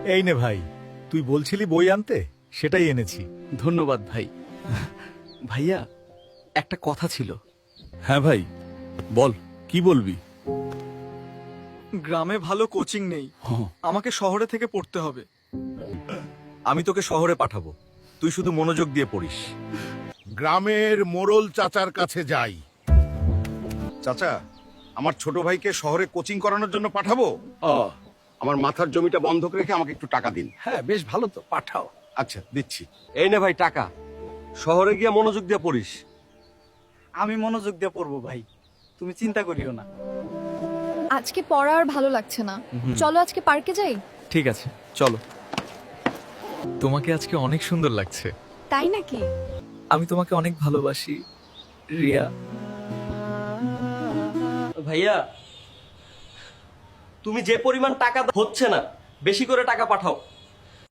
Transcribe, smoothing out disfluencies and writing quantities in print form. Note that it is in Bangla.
এই নে ভাই, তুই বলছিলি বই আনতে, সেটাই এনেছি। ধন্যবাদ ভাই। ভাইয়া, একটা কথা ছিল। হ্যাঁ ভাই, বল কি বলবি? গ্রামে ভালো কোচিং নেই, আমাকে শহরে থেকে পড়তে হবে। আমি তোকে শহরে পাঠাবো, তুই শুধু মনোযোগ দিয়ে পড়িস। গ্রামের মোড়ল চাচার কাছে যাই। চাচা, আমার ছোট ভাইকে শহরে কোচিং করানোর জন্য পাঠাবো। আমার মাথার জমিটা বন্ধক রেখে আমাকে একটু টাকা দিন। হ্যাঁ, বেশ ভালো তো, পাঠাও। আচ্ছা, দিচ্ছি। এই নে ভাই টাকা, শহরে গিয়ে মনোযোগ দিয়ে পড়িস। আমি মনোযোগ দিয়ে পড়বো ভাই, তুমি চিন্তা করিও না। আজকে পড়া আর ভালো লাগছে না, চলো আজকে পার্কে যাই। ঠিক আছে, চলো। তোমাকে আজকে অনেক সুন্দর লাগছে। তাই নাকি? আমি তোমাকে অনেক ভালোবাসি, রিয়া। ভাইয়া, তুমি যে পরিমাণ টাকা হচ্ছে না, বেশি করে টাকা পাঠাও।